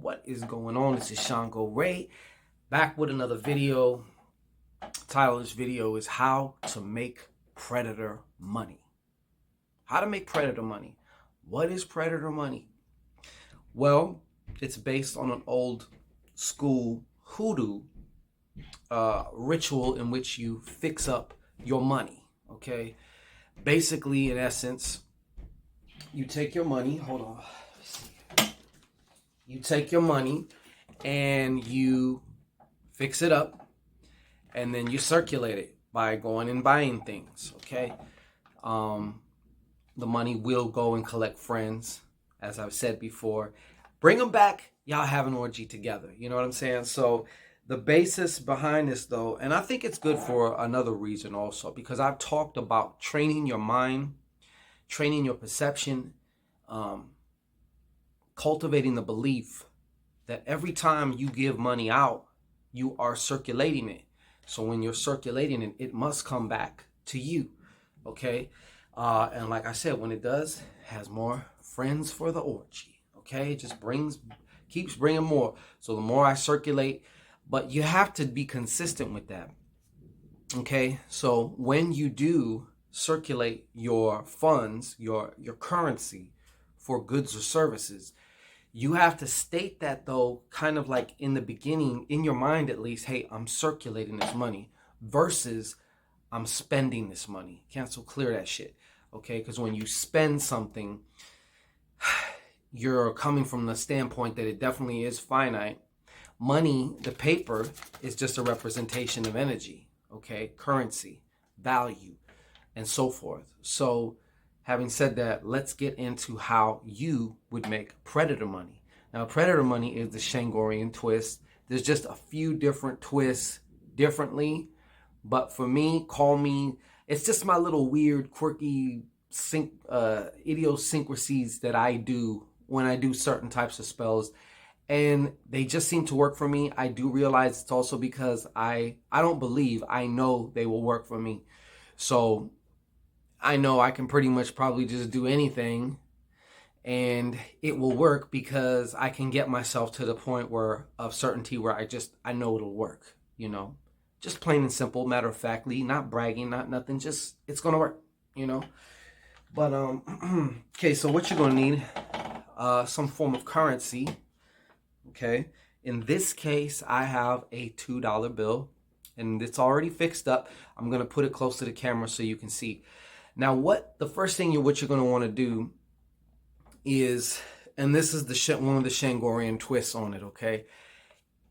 What is going on? This is ShanGO Ray, back with another video. The title of this video is How to Make Predator Money. How to make predator money. What is predator money? Well, it's based on an old school hoodoo ritual in which you fix up your money, okay? Basically, in essence, you take your money, hold on, you take your money and you fix it up, and then you circulate it by going and buying things, okay? The money will go and collect friends, as I've said before. Bring them back, y'all have an orgy together, you know what I'm saying? So the basis behind this, though, and I think it's good for another reason also, because I've talked about training your mind, training your perception, cultivating the belief that every time you give money out, you are circulating it. So when you're circulating it, it must come back to you, okay? And like I said, when it does, has more friends for the orgy, okay? It just keeps bringing more. So the more I circulate, but you have to be consistent with that, okay? So when you do circulate your funds, your currency for goods or services, you have to state that, though, kind of like in the beginning, in your mind at least, hey, I'm circulating this money versus I'm spending this money. Cancel, clear that shit, okay? Because when you spend something, you're coming from the standpoint that it definitely is finite. Money, the paper, is just a representation of energy, okay? Currency, value, and so forth. So having said that, let's get into how you would make predator money. Now, predator money is the Shangorian twist. There's just a few different twists differently, but for me, it's just my little weird, quirky idiosyncrasies that I do when I do certain types of spells, and they just seem to work for me. I do realize it's also because I know they will work for me. So I know I can pretty much probably just do anything and it will work because I can get myself to the point of certainty where I know it'll work, you know, just plain and simple, matter of factly, not bragging, not nothing, just it's going to work, you know. But, okay, so what you're going to need, some form of currency, okay. In this case, I have a $2 bill and it's already fixed up. I'm going to put it close to the camera so you can see. Now, the first thing what you're going to want to do is, and this is one of the Shangorian twists on it, okay?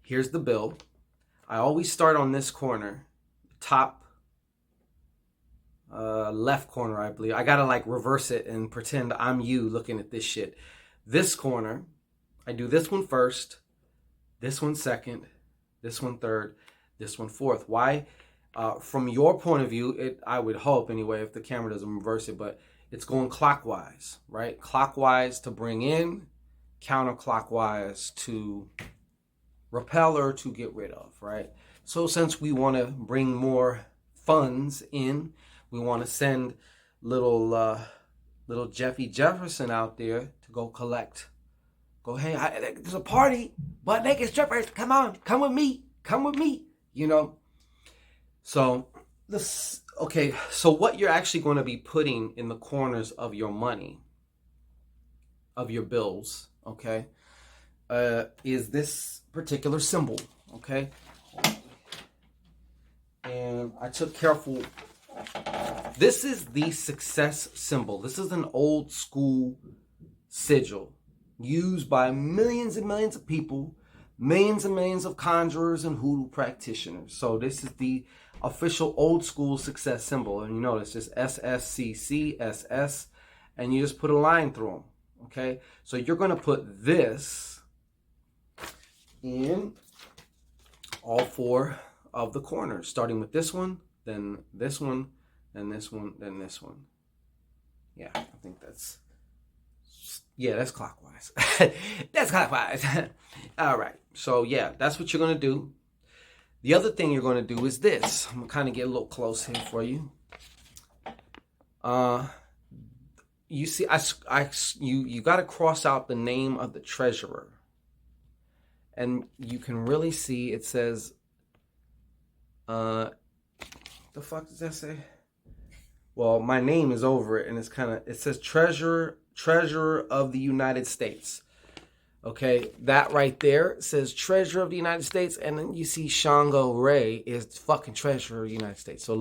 Here's the bill. I always start on this corner, top left corner, I believe. I got to like reverse it and pretend I'm you looking at this shit. This corner, I do this one first, this one second, this one third, this one fourth. Why? From your point of view, I would hope anyway, if the camera doesn't reverse it, but it's going clockwise, right? Clockwise to bring in, counterclockwise to repel or to get rid of, right? So since we want to bring more funds in, we want to send little Jeffy Jefferson out there to go collect. Go, hey, there's a party, butt naked strippers, come on, come with me, you know? So so what you're actually going to be putting in the corners of your money, of your bills, okay, is this particular symbol, okay? And I took careful. This is the success symbol. This is an old school sigil used by millions and millions of people, millions and millions of conjurers and hoodoo practitioners. So this is the official old school success symbol, and you notice just SSCCSS, and you just put a line through them, okay? So you're going to put this in all four of the corners, starting with this one, then this one, then this one, then this one. Yeah, I think that's clockwise. That's clockwise. All right, so yeah, that's what you're going to do. The other thing you're going to do is this. I'm going to kind of get a little close here for you. You see, you got to cross out the name of the treasurer. And you can really see it says, the fuck does that say? Well, my name is over it, and it says Treasurer of the United States. Okay, that right there says Treasurer of the United States, and then you see ShanGO Ray is fucking Treasurer of the United States. So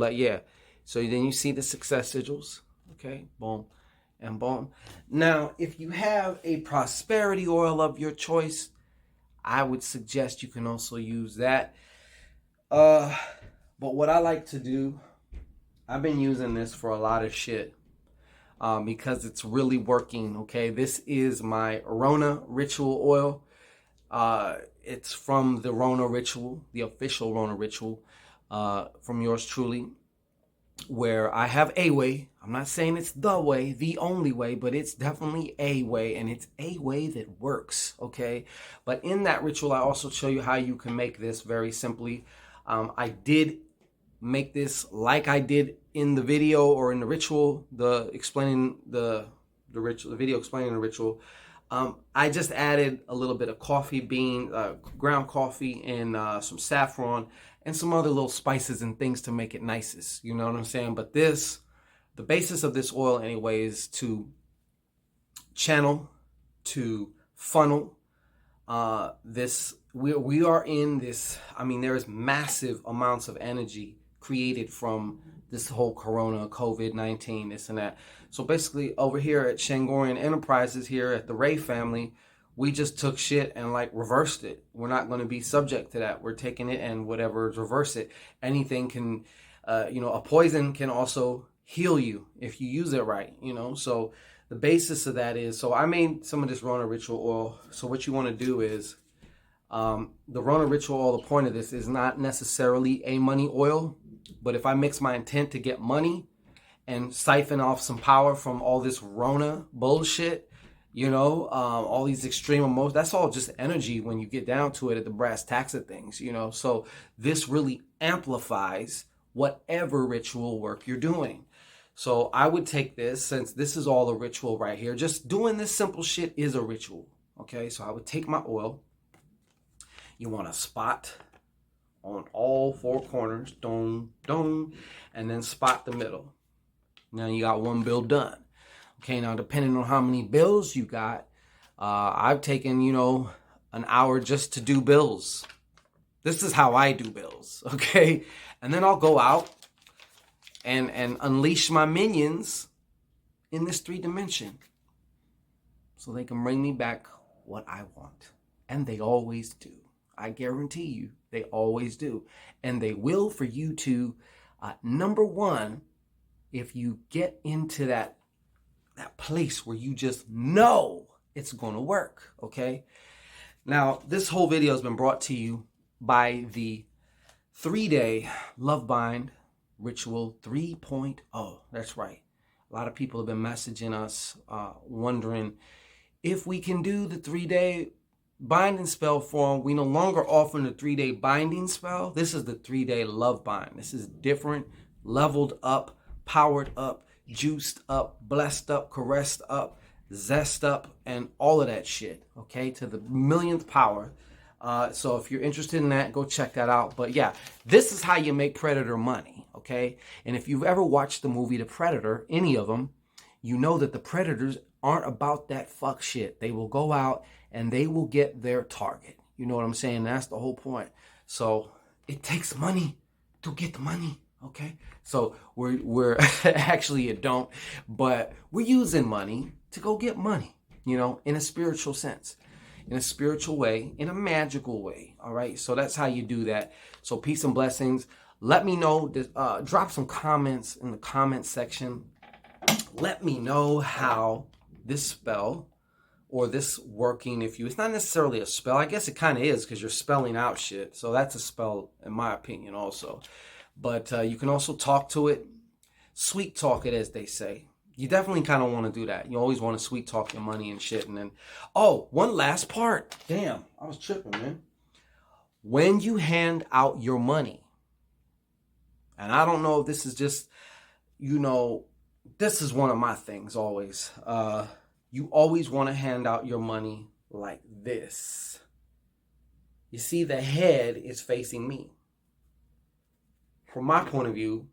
so then you see the success sigils. Okay, boom, and boom. Now, if you have a prosperity oil of your choice, I would suggest you can also use that. But what I like to do, I've been using this for a lot of shit. Because it's really working. Okay, this is my Rona Ritual oil. It's from the Rona Ritual, the official Rona Ritual, from yours truly, where I have a way. I'm not saying it's the way, the only way, but it's definitely a way, and it's a way that works. Okay, but in that ritual, I also show you how you can make this very simply. I did make this like I did in the video or in the ritual, the video explaining the ritual. I just added a little bit of coffee bean, ground coffee, and some saffron and some other little spices and things to make it nicest. You know what I'm saying? But the basis of this oil anyway is to channel, to funnel this. We are in this. I mean, there is massive amounts of energy created from this whole Corona, COVID-19, this and that. So basically, over here at Shangorian Enterprises, here at the Ray family, we just took shit and like reversed it. We're not going to be subject to that. We're taking it and whatever, reverse it. Anything can, a poison can also heal you if you use it right, So the basis of that is, so I made some of this Rona Ritual oil. So what you want to do is, the Rona Ritual oil, the point of this is not necessarily a money oil, but if I mix my intent to get money and siphon off some power from all this Rona bullshit, all these extreme emotions, that's all just energy when you get down to it at the brass tacks of things, So this really amplifies whatever ritual work you're doing. So I would take this, since this is all a ritual right here, just doing this simple shit is a ritual. Okay, so I would take my oil. You want a spot on all four corners, dong, dong, and then spot the middle. Now you got one bill done. Okay, now depending on how many bills you got, I've taken, an hour just to do bills. This is how I do bills, okay? And then I'll go out and unleash my minions in this 3D so they can bring me back what I want. And they always do. I guarantee you, they always do. And they will for you to, number one, if you get into that place where you just know it's going to work, okay? Now, this whole video has been brought to you by the 3-day Love Bind Ritual 3.0. That's right. A lot of people have been messaging us, wondering if we can do the 3-day binding spell form. We no longer offer the 3-day binding spell. This is the 3-day love bind. This is different, leveled up, powered up, juiced up, blessed up, caressed up, zest up, and all of that shit, okay, to the millionth power. So if you're interested in that, go check that out. But yeah, this is how you make Predator money, okay? And if you've ever watched the movie The Predator, any of them, you know that the Predators aren't about that fuck shit. They will go out and they will get their target. You know what I'm saying? That's the whole point. So it takes money to get the money, okay? So we're actually it don't, but we're using money to go get money, in a spiritual sense, in a spiritual way, in a magical way, all right? So that's how you do that. So peace and blessings. Let me know, drop some comments in the comment section. Let me know how this spell or this working, it's not necessarily a spell. I guess it kind of is because you're spelling out shit. So that's a spell in my opinion also. But you can also talk to it, sweet talk it as they say. You definitely kind of want to do that. You always want to sweet talk your money and shit. And then, one last part. Damn, I was tripping, man. When you hand out your money, and I don't know if this is just, this is one of my things always. You always want to hand out your money like this. You see, the head is facing me. From my point of view,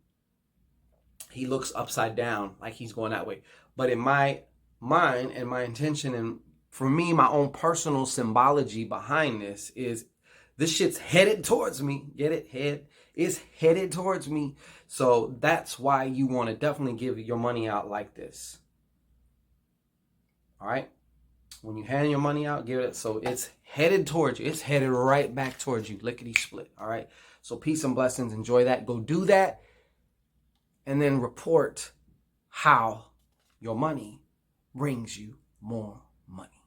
he looks upside down, like he's going that way. But in my mind and my intention, and for me, my own personal symbology behind this is this shit's headed towards me. Get it? Head is headed towards me. So that's why you want to definitely give your money out like this. All right? When you hand your money out, give it so it's headed towards you. It's headed right back towards you. Lickety split. All right? So peace and blessings. Enjoy that. Go do that. And then report how your money brings you more money.